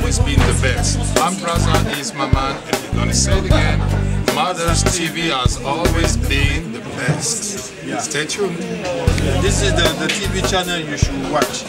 always been the best. I'm Braza is my man, and we're gonna say it again. Mother's TV has always been the best. Stay tuned. This is the TV channel you should watch.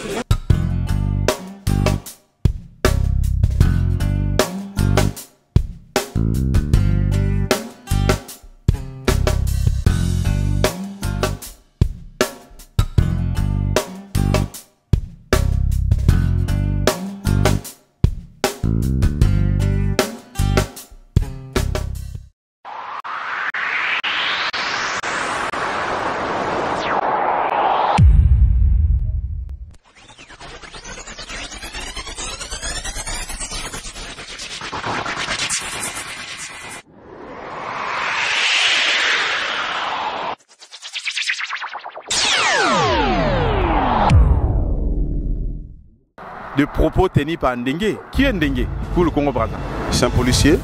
De propos tenus par Ndengue. Qui est Ndengue pour le Congo-Brazzaville? C'est un policier.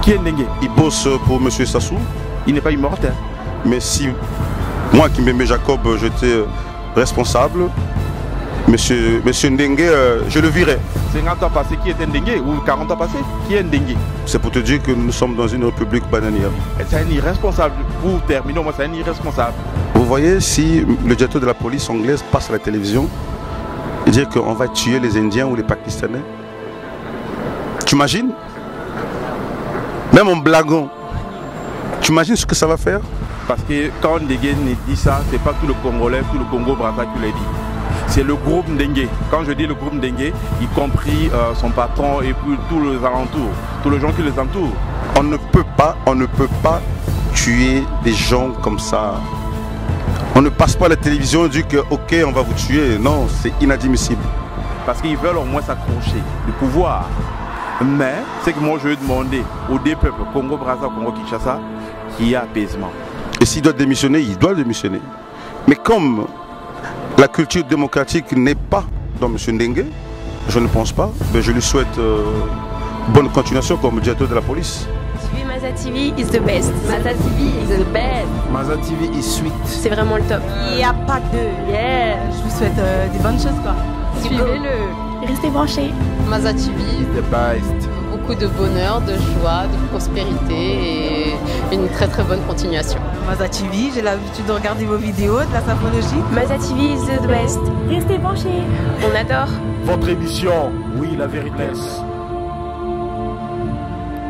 Qui est Ndengue? Il bosse pour M. Sassou. Il n'est pas immortel. Mais si moi, Kimbembe Jacob, j'étais responsable, Monsieur Ndengue, je le virais. 50 ans passés, qui est Ndengue? Ou 40 ans passés, qui est Ndengue? C'est pour te dire que nous sommes dans une république bananière. C'est un irresponsable. Pour terminer, moi, c'est un irresponsable. Vous voyez, si le directeur de la police anglaise passe à la télévision et dire qu'on va tuer les Indiens ou les Pakistanais, tu imagines? Même en blaguant, tu imagines ce que ça va faire? Parce que quand Ndengue dit ça, c'est pas tout le Congolais, tout le Congo-Brazzaville qui l'a dit. C'est le groupe Ndengue. Quand je dis le groupe Ndengue, y compris son patron et puis tous les alentours, tous les gens qui les entourent. On ne peut pas tuer des gens comme ça. On ne passe pas à la télévision et dit que ok, on va vous tuer. Non, c'est inadmissible. Parce qu'ils veulent au moins s'accrocher du pouvoir. Mais c'est que moi je veux demander aux deux peuples, Congo-Brazzaville, Congo-Kinshasa, qu'il y ait apaisement. Et s'il doit démissionner, il doit démissionner. Mais comme la culture démocratique n'est pas dans M. Ndengue, je ne pense pas, mais je lui souhaite bonne continuation comme directeur de la police. Maza TV is the best. Maza TV is the best. Maza TV is sweet. C'est vraiment le top. Il n'y a pas de... Yeah. Je vous souhaite des bonnes choses quoi. Suivez-le. Restez branchés. Maza TV is the best. Beaucoup de bonheur, de joie, de prospérité et une très très bonne continuation. Maza TV, j'ai l'habitude de regarder vos vidéos, de la symphonologie. Maza TV is the best. Restez branchés. On adore. Votre émission, oui, la vérité.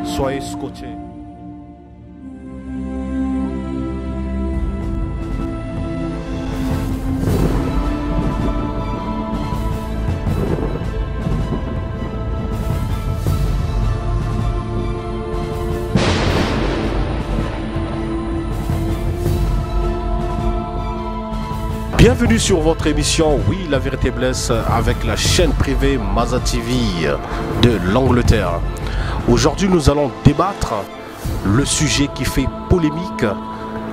Soyez scotchés. Bienvenue sur votre émission Oui, la vérité blesse avec la chaîne privée Maza TV de l'Angleterre. Aujourd'hui, nous allons débattre le sujet qui fait polémique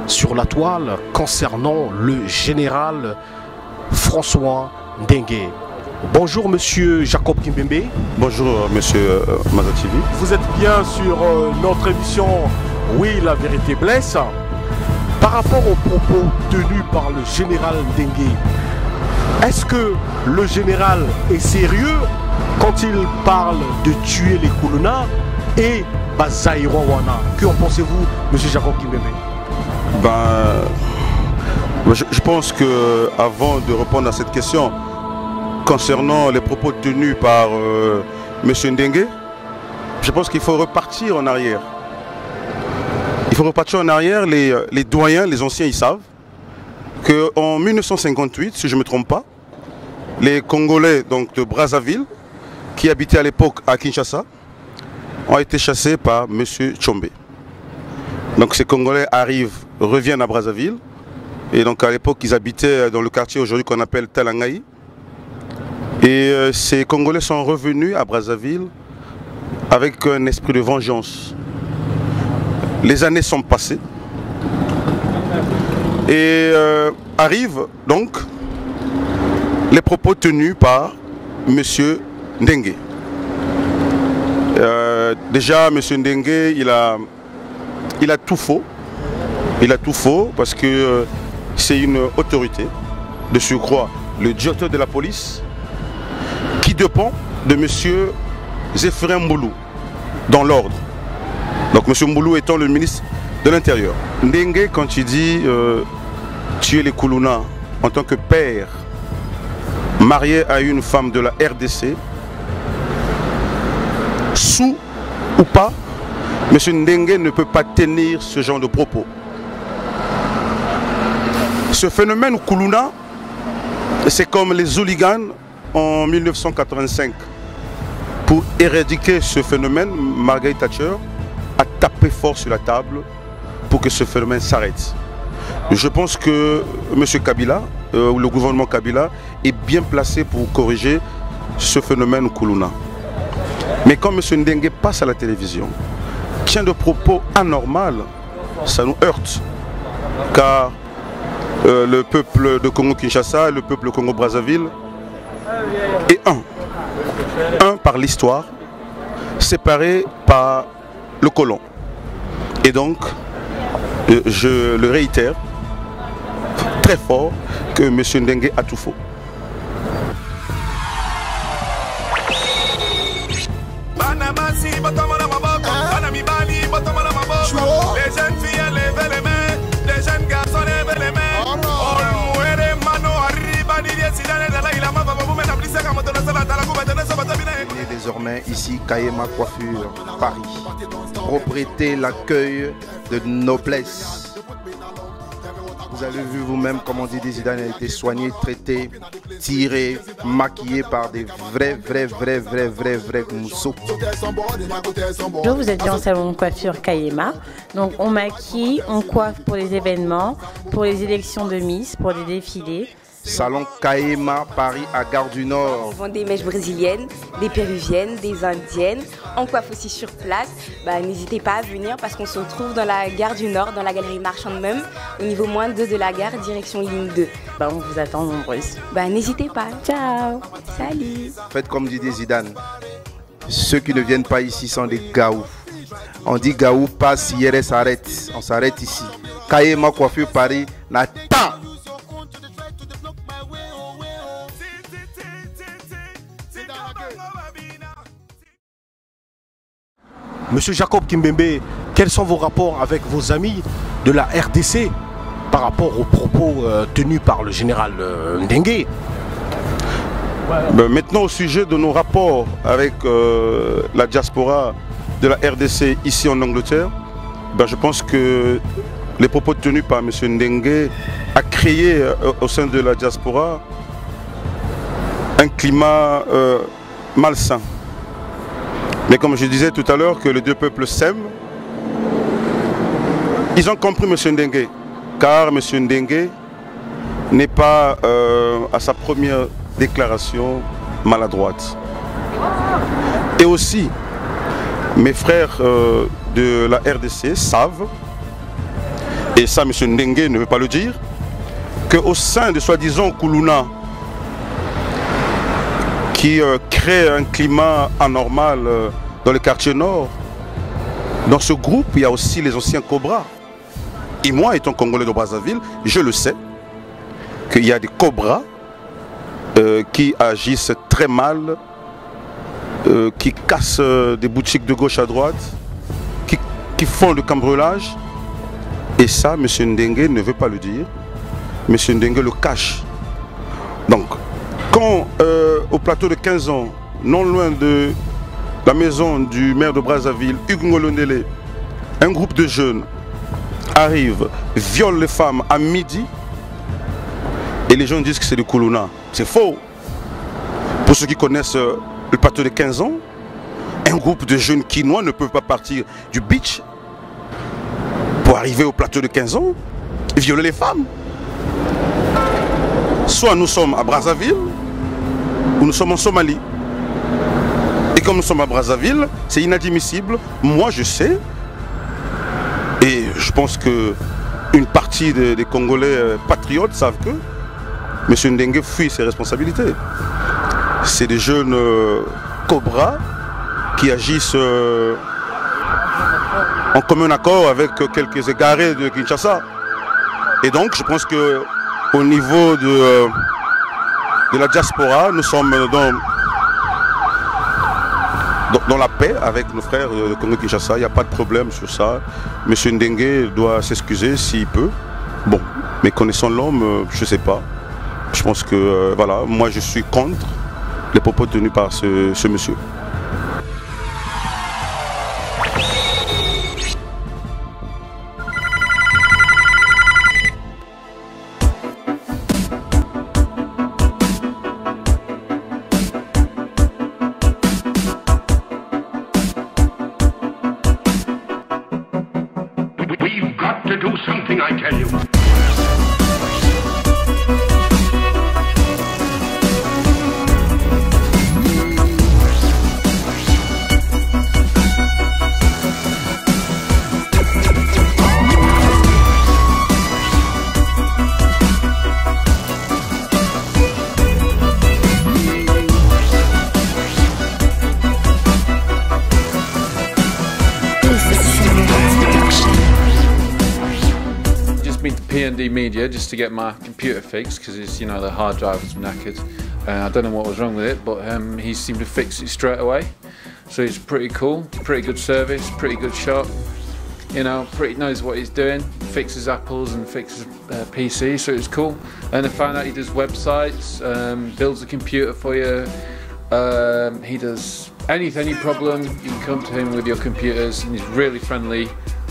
sur la toile concernant le général François Ndengue. Bonjour monsieur Jacob Kimbembe. Bonjour monsieur Maza TV. Vous êtes bien sur notre émission Oui, la vérité blesse. Par rapport aux propos tenus par le général Ndengue, est-ce que le général est sérieux quand il parle de tuer les Kuluna et Bazaïro Wana? Que en pensez-vous, M. Jacob Kimbembe? Je pense que avant de répondre à cette question concernant les propos tenus par M. Ndengue, je pense qu'il faut repartir en arrière. Il faut repartir en arrière, les doyens, les anciens, ils savent qu'en 1958, si je ne me trompe pas, les Congolais donc, de Brazzaville, qui habitaient à l'époque à Kinshasa, ont été chassés par M. Tshombe. Donc ces Congolais reviennent à Brazzaville, et donc à l'époque ils habitaient dans le quartier aujourd'hui qu'on appelle Talangaï. Et ces Congolais sont revenus à Brazzaville avec un esprit de vengeance. Les années sont passées et arrivent donc les propos tenus par M. Ndengue. Déjà, M. Ndengue, il a tout faux. Il a tout faux parce que c'est une autorité, de surcroît le directeur de la police, qui dépend de M. Zéphirin Mboulou, dans l'ordre. Donc M. Mboulou étant le ministre de l'Intérieur. Ndengue, quand il dit tuer les Koulouna en tant que père, marié à une femme de la RDC, sous ou pas, M. Ndengue ne peut pas tenir ce genre de propos. Ce phénomène Koulouna, c'est comme les hooligans en 1985. Pour éradiquer ce phénomène, Margaret Thatcher a tapé fort sur la table pour que ce phénomène s'arrête. Je pense que M. Kabila, ou le gouvernement Kabila, est bien placé pour corriger ce phénomène Koulouna. Mais quand M. Ndengue passe à la télévision, tient de propos anormals, ça nous heurte. Car le peuple de Congo-Kinshasa, le peuple de Congo-Brazzaville est un par l'histoire, séparé par le colon. Et donc, je le réitère très fort que M. Ndengue a tout faux. Les jeunes filles lèvent les mains, les jeunes garçons lèvent les mains. Désormais ici Kayema Coiffure Paris, propriété, l'accueil de noblesse. Vous avez vu vous-même comment Didier Zidane a été soigné, traité, tiré, maquillé par des vrais mousseaux. Bonjour, vous êtes bien au salon de coiffure Kayema. Donc on maquille, on coiffe pour les événements, pour les élections de Miss, pour les défilés. Salon Kayema, Paris, à Gare du Nord. On vend des mèches brésiliennes, des péruviennes, des indiennes. On coiffe aussi sur place. N'hésitez pas à venir parce qu'on se retrouve dans la Gare du Nord, dans la galerie marchande même, au niveau moins 2 de la gare, direction ligne 2. On vous attend nombreuses. N'hésitez pas. Ciao. Salut. Faites comme dit Zidane. Ceux qui ne viennent pas ici sont des gaou. On dit gaou passe, hier s'arrête. On s'arrête ici. Kayema Coiffure Paris n'attend. Monsieur Jacob Kimbembe, quels sont vos rapports avec vos amis de la RDC par rapport aux propos tenus par le général Ndengue? Maintenant, au sujet de nos rapports avec la diaspora de la RDC ici en Angleterre, je pense que les propos tenus par M. Ndengue a créé au sein de la diaspora un climat malsain. Mais comme je disais tout à l'heure que les deux peuples s'aiment, ils ont compris M. Ndengue, car M. Ndengue n'est pas à sa première déclaration maladroite. Et aussi, mes frères de la RDC savent, et ça M. Ndengue ne veut pas le dire, qu'au sein de soi-disant Koulouna, qui crée un climat anormal dans le quartier nord. Dans ce groupe, il y a aussi les anciens Cobras. Et moi, étant Congolais de Brazzaville, je le sais, qu'il y a des Cobras qui agissent très mal, qui cassent des boutiques de gauche à droite, qui font le cambriolage. Et ça, M. Ndengue ne veut pas le dire. M. Ndengue le cache. Donc, quand au plateau de 15 ans, non loin de la maison du maire de Brazzaville, Hugues Ngolondele, un groupe de jeunes arrive, viole les femmes à midi, et les gens disent que c'est du Koulouna. C'est faux. Pour ceux qui connaissent le plateau de 15 ans, un groupe de jeunes Kinois ne peut pas partir du beach pour arriver au plateau de 15 ans et violer les femmes. Soit nous sommes à Brazzaville, ou nous sommes en Somalie. Et comme nous sommes à Brazzaville, c'est inadmissible. Moi, je sais, et je pense qu'une partie des Congolais patriotes savent que M. Ndengue fuit ses responsabilités. C'est des jeunes cobras qui agissent en commun accord avec quelques égarés de Kinshasa. Et donc, je pense que au niveau de la diaspora, nous sommes dans la paix avec nos frères de Congo-Kinshasa. Il n'y a pas de problème sur ça. Monsieur Ndengue doit s'excuser s'il peut. Bon, mais connaissant l'homme, je ne sais pas. Je pense que, voilà, moi je suis contre les propos tenus par ce monsieur. We've got to do something, I tell you. PND Media just to get my computer fixed because it's, you know, the hard drive was knackered. I don't know what was wrong with it, but he seemed to fix it straight away. So it's pretty cool, pretty good service, pretty good shop. You know, knows what he's doing, fixes Apples and fixes PC, so it's cool. And I found out he does websites, builds a computer for you. He does any problem, you can come to him with your computers, and he's really friendly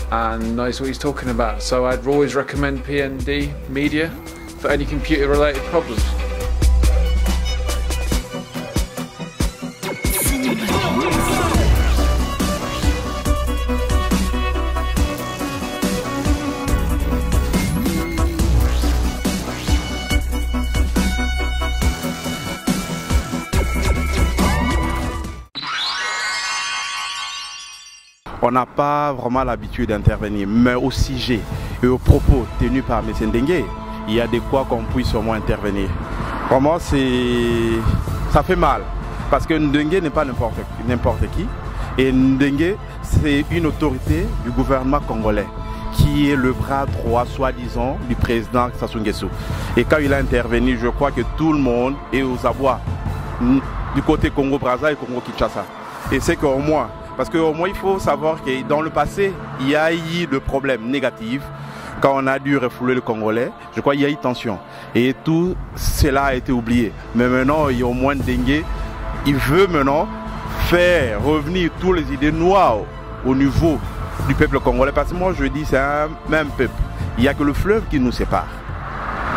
and knows what he's talking about. So I'd always recommend PND Media for any computer related problems. On n'a pas vraiment l'habitude d'intervenir, mais au sujet et aux propos tenus par M. Ndengue, il y a de quoi qu'on puisse au moins intervenir. Vraiment, ça fait mal, parce que Ndengue n'est pas n'importe qui, et Ndengue, c'est une autorité du gouvernement congolais, qui est le bras droit, soi-disant, du président Sassou Nguesso. Et quand il a intervenu, je crois que tout le monde est aux abois, du côté Congo-Brazza et Congo-Kinshasa. Et c'est qu'au moins, parce qu'au moins il faut savoir que dans le passé, il y a eu des problèmes négatifs. Quand on a dû refouler le Congolais, je crois qu'il y a eu tension. Et tout cela a été oublié. Mais maintenant, il y a au moins Ndengue. Il veut maintenant faire revenir tous les idées noires au niveau du peuple congolais. Parce que moi je dis c'est un même peuple. Il n'y a que le fleuve qui nous sépare.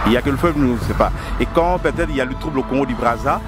Il n'y a que le fleuve qui nous sépare. Et quand peut-être il y a le trouble au Congo du Brazza,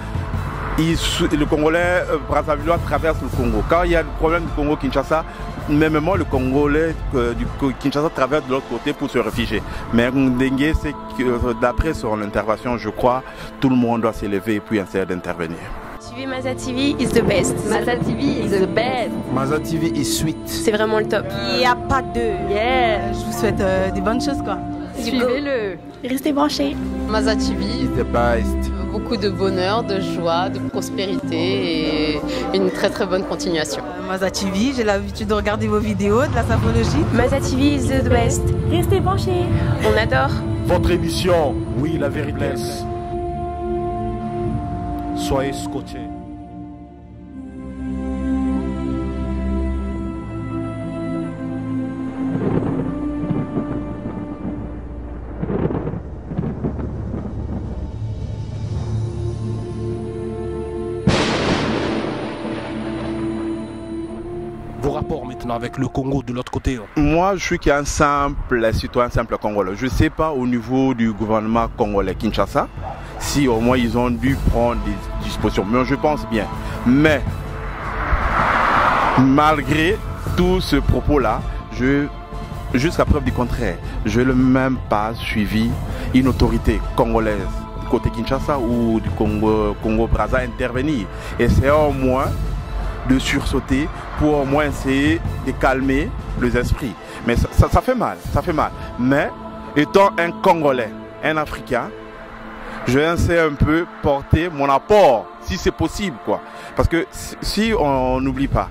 le Congolais Brazzavillois traverse le Congo. Quand il y a le problème du Congo-Kinshasa, même le Congolais du Kinshasa traverse de l'autre côté pour se réfugier. Mais Ndengue, c'est que d'après son intervention, je crois, tout le monde doit s'élever et puis essayer d'intervenir. TV Maza TV is the best. Maza TV is the best. Maza TV is sweet. C'est vraiment le top. Il n'y a pas de. Yeah. Je vous souhaite des bonnes choses quoi. Suivez-le. Restez branchés. Maza TV is the best. Beaucoup de bonheur, de joie, de prospérité et une très très bonne continuation. Maza TV, j'ai l'habitude de regarder vos vidéos, de la sapologie. Maza TV is the best. Restez branchés. On adore. Votre émission, oui, la vérité. Soyez scotchés. Vos rapports maintenant avec le Congo de l'autre côté? Moi, je suis qu'un simple citoyen, simple Congolais. Je ne sais pas au niveau du gouvernement congolais Kinshasa si au moins ils ont dû prendre des dispositions. Mais je pense bien. Mais malgré tout ce propos-là, jusqu'à preuve du contraire, je n'ai même pas suivi une autorité congolaise du côté Kinshasa ou du Congo-Brazza intervenir. Et c'est au moins de sursauter pour au moins essayer de calmer les esprits. Mais ça fait mal, ça fait mal. Mais étant un Congolais, un Africain, je vais essayer un peu porter mon apport, si c'est possible, quoi. Parce que si on n'oublie pas,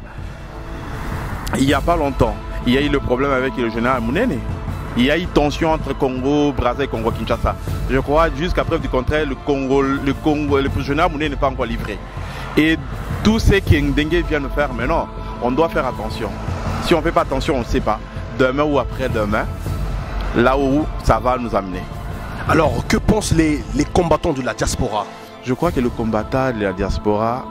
il n'y a pas longtemps, il y a eu le problème avec le général Mounene. Il y a eu tension entre Congo, Brazza et Congo-Kinshasa. Je crois, jusqu'à preuve du contraire, le général Mounene n'est pas encore livré. Et tout ce que Ndengue vient de faire maintenant, on doit faire attention. Si on ne fait pas attention, on ne sait pas. Demain ou après-demain, là où ça va nous amener. Alors, que pensent les combattants de la diaspora? Je crois que le combattant de la diaspora,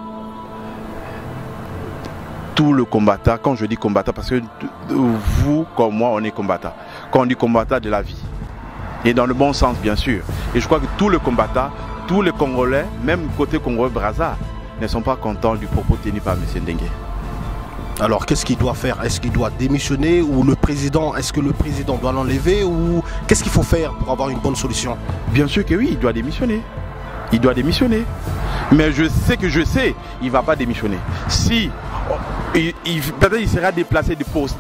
tout le combattant, quand je dis combattant, parce que vous comme moi, on est combattant. Quand on dit combattant de la vie, et dans le bon sens bien sûr. Et je crois que tous les combattants, tous les Congolais, même côté Congolais-Brazza, ne sont pas contents du propos tenu par M. Ndengue. Alors qu'est-ce qu'il doit faire? Est-ce qu'il doit démissionner ou le président, est-ce que le président doit l'enlever ou qu'est-ce qu'il faut faire pour avoir une bonne solution? Bien sûr que oui, il doit démissionner. Il doit démissionner. Mais je sais, il ne va pas démissionner. Si, peut-être il sera déplacé de poste.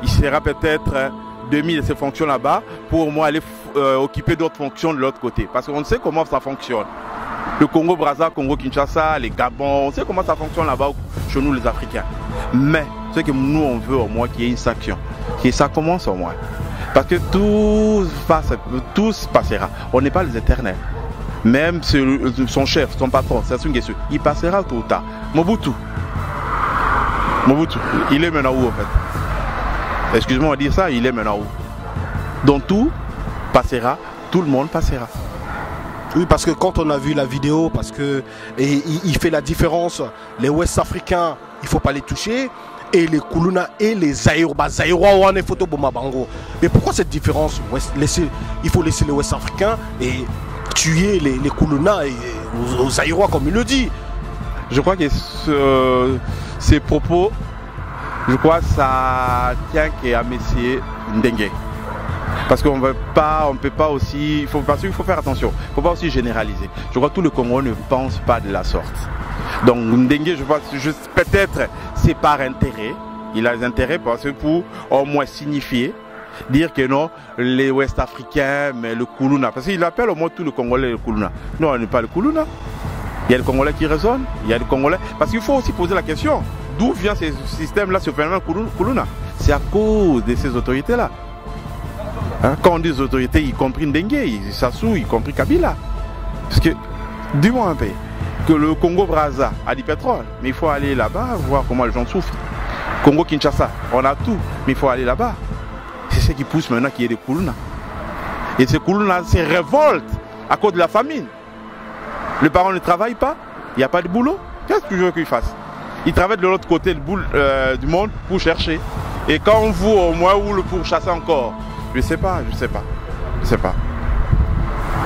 Il sera peut-être demi de ses fonctions là-bas pour au moins aller occuper d'autres fonctions de l'autre côté. Parce qu'on sait comment ça fonctionne. Le Congo-Brazza, Congo-Kinshasa, les Gabon, on sait comment ça fonctionne là-bas chez nous les Africains. Mais ce que nous on veut au moins qu'il y ait une sanction, que ça commence au moins. Parce que tout se passera. On n'est pas les éternels. Même son chef, son patron, Sassou Nguesso, il passera tôt ou tard. Mobutu, il est maintenant où en fait? Excuse-moi de dire ça, il est maintenant où? Donc tout passera, tout le monde passera. Oui, parce que quand on a vu la vidéo, parce que il fait la différence, les Ouest africains, il ne faut pas les toucher, et les Kuluna et les Zaïrois, on est photo Bomabango. Mais pourquoi cette différence? Il faut laisser les Ouest africains et tuer les Kuluna et aux Zaïrois, comme il le dit. Je crois que ces propos, je crois que ça tient qu'à M. Ndengue. Parce qu'on ne peut pas aussi, parce qu'il faut faire attention, il ne faut pas aussi généraliser. Je crois que tout le Congo ne pense pas de la sorte. Donc Ndengue, je pense, peut-être c'est par intérêt, il a des intérêts parce que pour au moins signifier, dire que non, les Ouest africains, mais le Kuluna, parce qu'il appelle au moins tout le Congolais le Kuluna. Non, on n'est pas le Kuluna. Il y a le Congolais qui résonne, il y a le Congolais. Parce qu'il faut aussi poser la question, d'où vient ce système-là, ce phénomène Kuluna? C'est à cause de ces autorités-là. Quand on dit les autorités, y compris Ndengue, Sassou, y compris Kabila. Parce que, dis-moi un peu, que le Congo-Brazza a du pétrole, mais il faut aller là-bas, voir comment les gens souffrent. Congo-Kinshasa, on a tout, mais il faut aller là-bas. C'est ce qui pousse maintenant qu'il y ait des Kuluna. Et ces Kuluna se révoltent à cause de la famine. Les parents ne travaillent pas, il n'y a pas de boulot. Qu'est-ce que tu veux qu'ils fassent? Ils travaillent de l'autre côté du monde pour chercher. Et quand on vous, au moins, ou le pour chasser encore, je sais pas.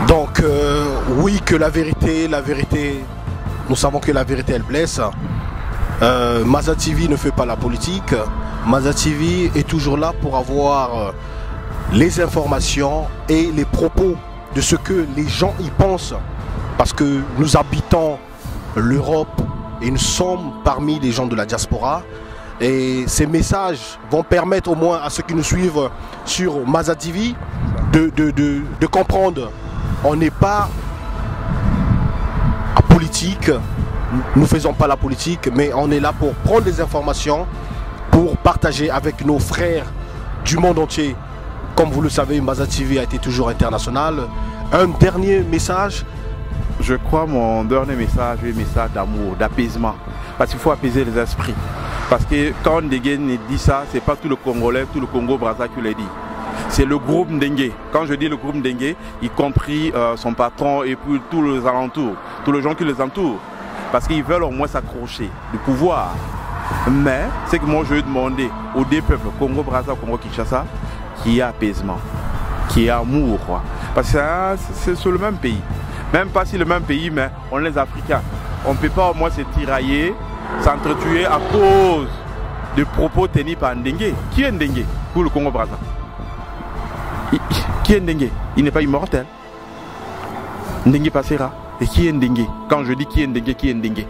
Donc, oui, que la vérité, nous savons que la vérité, elle blesse. Maza TV ne fait pas la politique. Maza TV est toujours là pour avoir les informations et les propos de ce que les gens y pensent. Parce que nous habitons l'Europe et nous sommes parmi les gens de la diaspora. Et ces messages vont permettre au moins à ceux qui nous suivent sur Maza TV de comprendre. On n'est pas à politique, nous ne faisons pas la politique, mais on est là pour prendre des informations, pour partager avec nos frères du monde entier. Comme vous le savez, Maza TV a été toujours international. Un dernier message? Je crois mon dernier message est un message d'amour, d'apaisement. Parce qu'il faut apaiser les esprits. Parce que quand Ndengue dit ça, ce n'est pas tout le Congolais, tout le Congo-Brazza qui l'a dit. C'est le groupe Ndengue. Quand je dis le groupe Ndengue, y compris son patron et puis tous les alentours, tous les gens qui les entourent. Parce qu'ils veulent au moins s'accrocher du pouvoir. Mais c'est que moi je veux demander aux deux peuples, Congo-Brazza, Congo-Kinshasa, qu'il y ait apaisement, qu'il y ait amour. Quoi. Parce que c'est sur le même pays. Même pas si le même pays, mais on est les Africains. On ne peut pas au moins se tirailler, s'entretuer à cause de propos tenus par Ndengue. Qui est Ndengue pour le Congo-Brazza? Qui est Ndengue? Il n'est pas immortel. Ndengue passera. Et qui est Ndengue? Quand je dis qui est Ndengue, qui est Ndengue?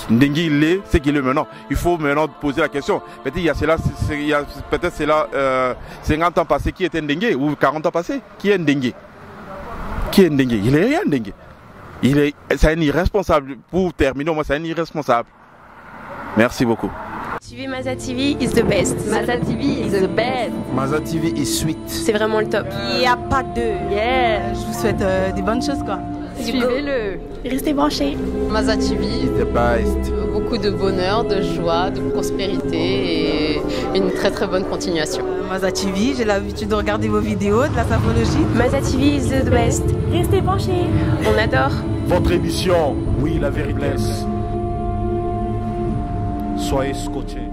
Ndengue, il est ce qu'il est maintenant. Il faut maintenant poser la question. Peut-être il y a cela, peut-être c'est là 50 ans passés, qui était Ndengue? Ou 40 ans passés? Qui est Ndengue? Qui est Ndengue? Il n'est rien Ndengue. C'est un irresponsable. Pour terminer, moi c'est un irresponsable. Merci beaucoup. Suivez Maza TV is the best. Maza TV is the best. Maza TV is sweet. C'est vraiment le top. Il n'y a pas de. Yeah. Je vous souhaite des bonnes choses quoi. Suivez-le. Restez branchés. Maza TV, The best. beaucoup de bonheur, de joie, de prospérité et une très très bonne continuation. Maza TV, j'ai l'habitude de regarder vos vidéos, de la sapologie. Maza TV is the best. Restez branchés. On adore. Votre émission, oui, la vérité blesse. Soyez scotchés.